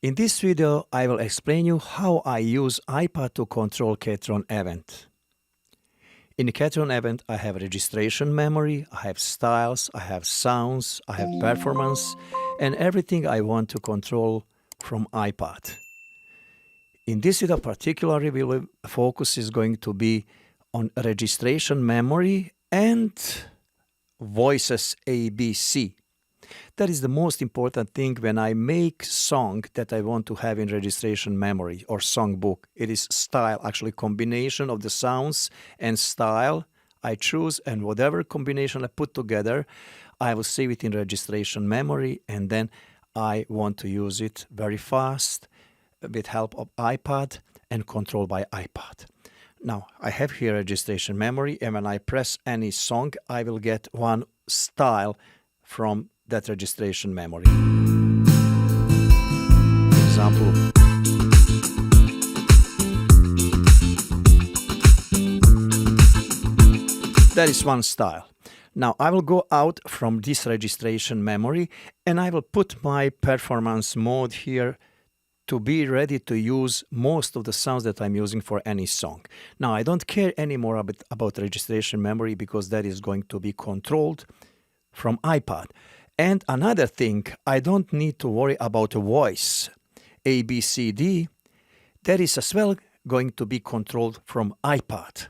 In this video, I will explain you how I use iPad to control KETRON Event. In KETRON Event, I have registration memory, I have styles, I have sounds, I have performance, and everything I want to control from iPad. In this video particularly, focus is going to be on registration memory and voices ABC. That is the most important thing when I make song that I want to have in registration memory or songbook. It is style, actually combination of the sounds and style I choose, and whatever combination I put together, I will save it in registration memory, and then I want to use it very fast with help of iPad and controlled by iPad. Now, I have here registration memory, and when I press any song, I will get one style from that registration memory. For example, that is one style. Now I will go out from this registration memory and I will put my performance mode here to be ready to use most of the sounds that I'm using for any song. Now I don't care anymore about registration memory because that is going to be controlled from iPad. And another thing, I don't need to worry about a voice. A, B, C, D, that is as well going to be controlled from iPad.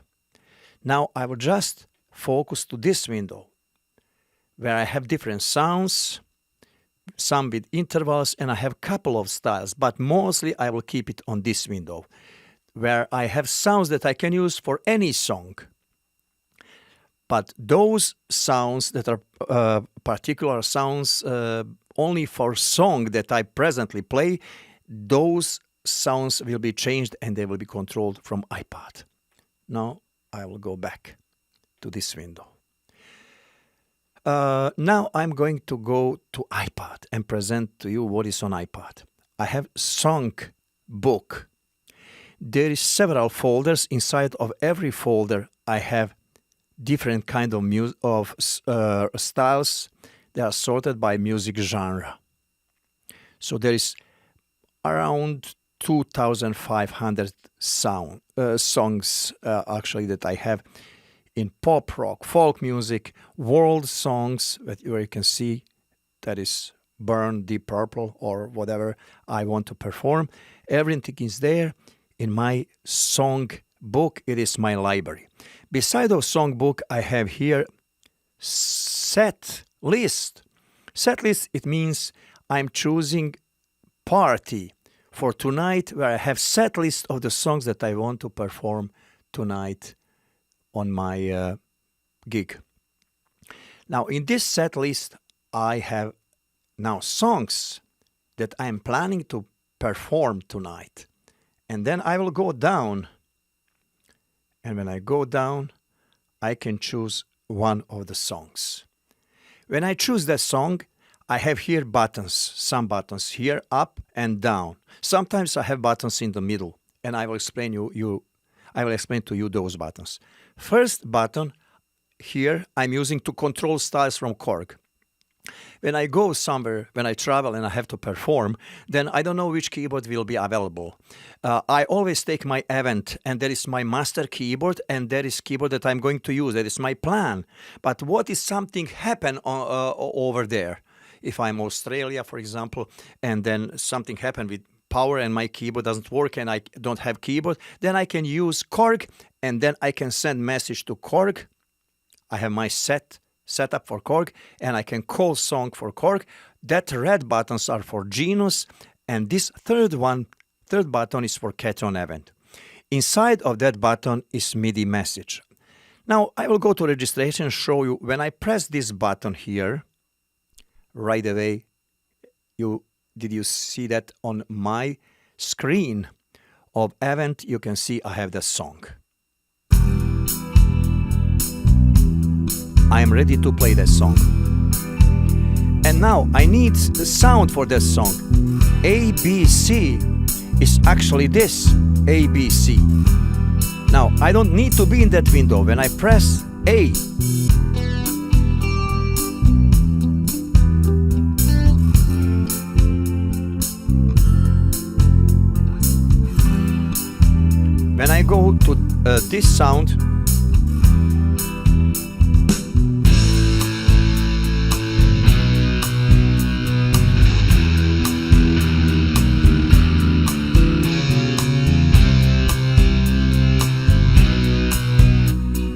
Now I will just focus to this window where I have different sounds, some with intervals, and I have a couple of styles, but mostly I will keep it on this window where I have sounds that I can use for any song. But those sounds that are particular sounds only for song that I presently play, those sounds will be changed and they will be controlled from iPad. Now I will go back to this window. Now I'm going to go to iPad and present to you what is on iPad. I have song book. There is several folders. Inside of every folder I have different kind of styles. They are sorted by music genre. So there is around 2,500 songs actually that I have in pop, rock, folk music, world songs where you can see that is Burn, Deep Purple, or whatever I want to perform. Everything is there in my song book. It is my library. Beside of songbook, I have here set list. Set list, it means I'm choosing party for tonight where I have set list of the songs that I want to perform tonight on my gig. Now in this set list, I have now songs that I'm planning to perform tonight. And then I will go down. And when I go down, I can choose one of the songs. When I choose that song, I have here buttons, some buttons here, up and down. Sometimes I have buttons in the middle, and I will explain to you those buttons. First button here I'm using to control styles from Korg. When I go somewhere, when I travel and I have to perform, then I don't know which keyboard will be available. I always take my Event, and there is my master keyboard, and there is keyboard that I'm going to use. That is my plan. But what if something happen over there? If I'm Australia, for example, and then something happened with power and my keyboard doesn't work and I don't have keyboard, then I can use Korg, and then I can send message to Korg. I have my setup for Korg, and I can call song for Korg. That red buttons are for Genus, and this third button is for KETRON Event. Inside of that button is MIDI message. Now I will go to registration and show you when I press this button here, right away, did you see that on my screen of Event? You can see I have the song. I am ready to play that song. And now I need the sound for that song. ABC is actually this, ABC. Now I don't need to be in that window. When I press A, When I go to this sound,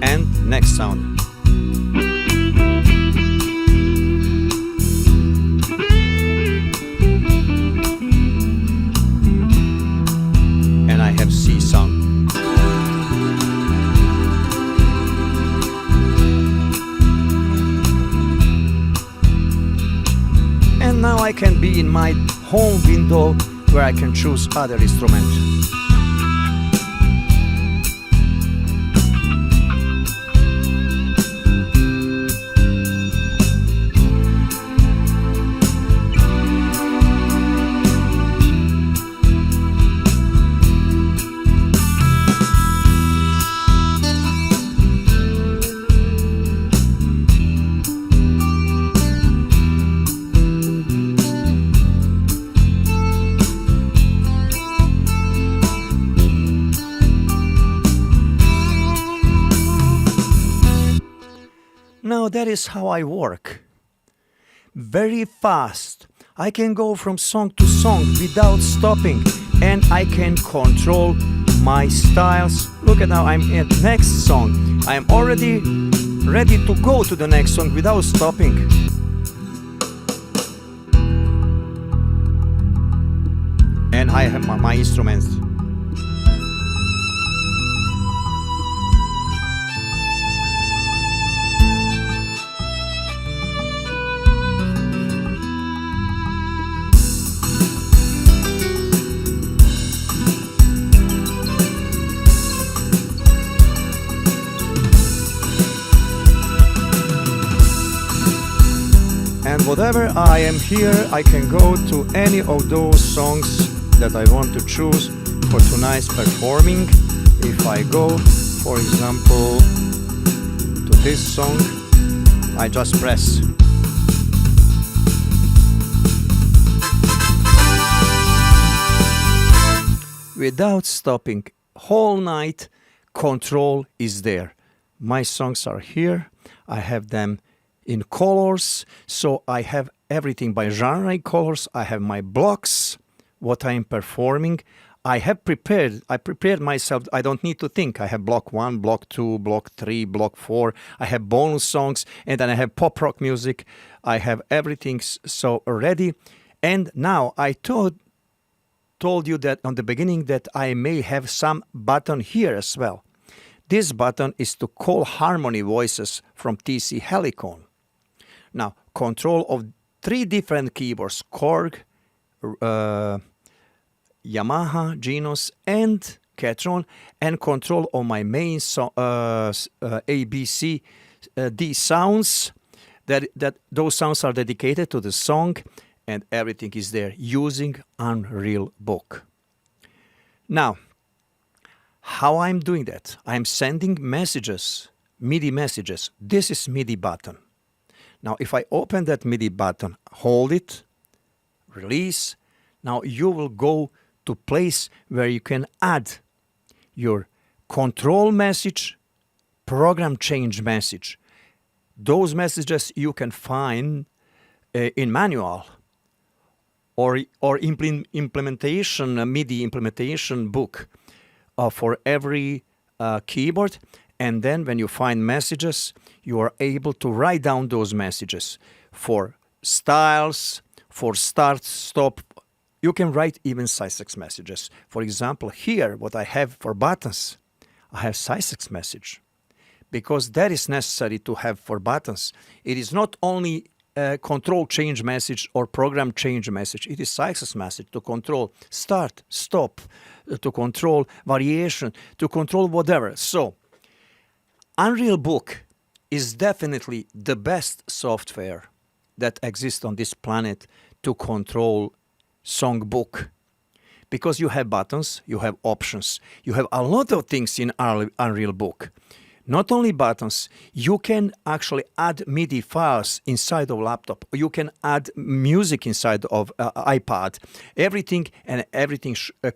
and next sound. And I have C sound. And now I can be in my home window where I can choose other instruments. Now that is how I work. Very fast. I can go from song to song without stopping, and I can control my styles. Look at now, I'm at next song. I'm already ready to go to the next song without stopping. And I have my instruments. And whatever I am here, I can go to any of those songs that I want to choose for tonight's performing. If I go, for example, to this song, I just press. Without stopping, whole night, control is there. My songs are here. I have them in colors, so I have everything by genre colors. I have my blocks, what I am performing. I prepared myself. I don't need to think. I have block 1, block 2, block 3, block 4. I have bonus songs, and then I have pop rock music. I have everything so ready. And now I told you that on the beginning that I may have some button here as well. This button is to call harmony voices from TC Helicon. Now, control of 3 different keyboards, Korg, Yamaha, Genos, and KETRON, and control of my main ABC, D sounds. That those sounds are dedicated to the song, and everything is there using Unreal Book. Now, how I'm doing that? I'm sending messages, MIDI messages. This is MIDI button. Now, if I open that MIDI button, hold it, release, now you will go to place where you can add your control message, program change message. Those messages you can find in manual or implementation, MIDI implementation book for every keyboard. And then when you find messages, you are able to write down those messages for styles, for start, stop. You can write even Sysex messages. For example, here, what I have for buttons, I have Sysex message, because that is necessary to have for buttons. It is not only a control change message or program change message. It is Sysex message to control start, stop, to control variation, to control whatever. So, Unreal Book is definitely the best software that exists on this planet to control songbook, because you have buttons, you have options, you have a lot of things in Unreal Book. Not only buttons, you can actually add MIDI files inside of laptop. You can add music inside of iPad. Everything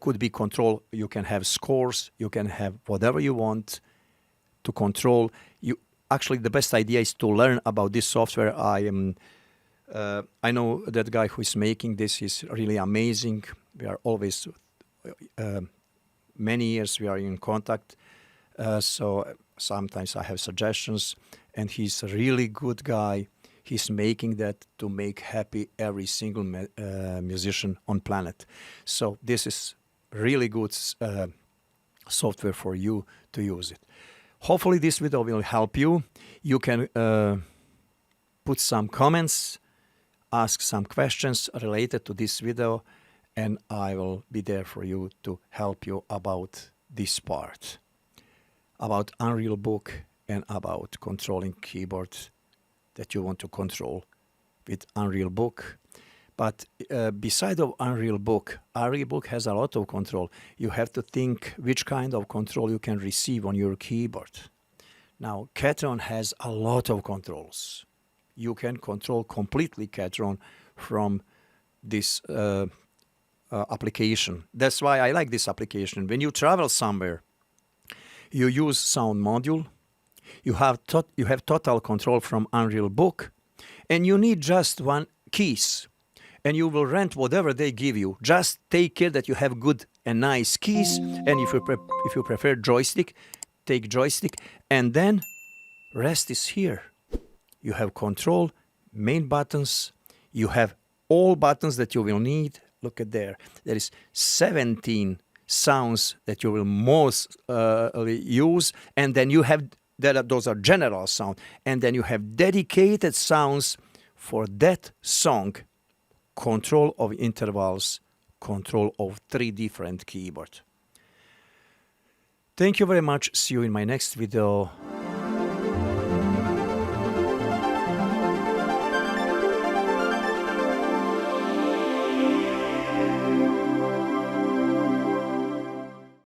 could be controlled. You can have scores. You can have whatever you want to control. Actually, the best idea is to learn about this software. I know that guy who is making this is really amazing. We are always many years we are in contact. So sometimes I have suggestions, and he's a really good guy. He's making that to make happy every single musician on planet. So this is really good software for you to use it. Hopefully this video will help you. You can put some comments, ask some questions related to this video, and I will be there for you to help you about this part, about Unreal Book and about controlling keyboard that you want to control with Unreal Book. But beside of Unreal Book has a lot of control. You have to think which kind of control you can receive on your keyboard. Now, KETRON has a lot of controls. You can control completely KETRON from this application. That's why I like this application. When you travel somewhere, you use sound module, you have total control from Unreal Book, and you need just one keys, and you will rent whatever they give you. Just take care that you have good and nice keys, and if you prefer joystick, take joystick, and then rest is here. You have control, main buttons, you have all buttons that you will need. Look at there. There is 17 sounds that you will most use, and then you have those are general sound, and then you have dedicated sounds for that song, control of intervals, control of 3 different keyboards. Thank you very much. See you in my next video.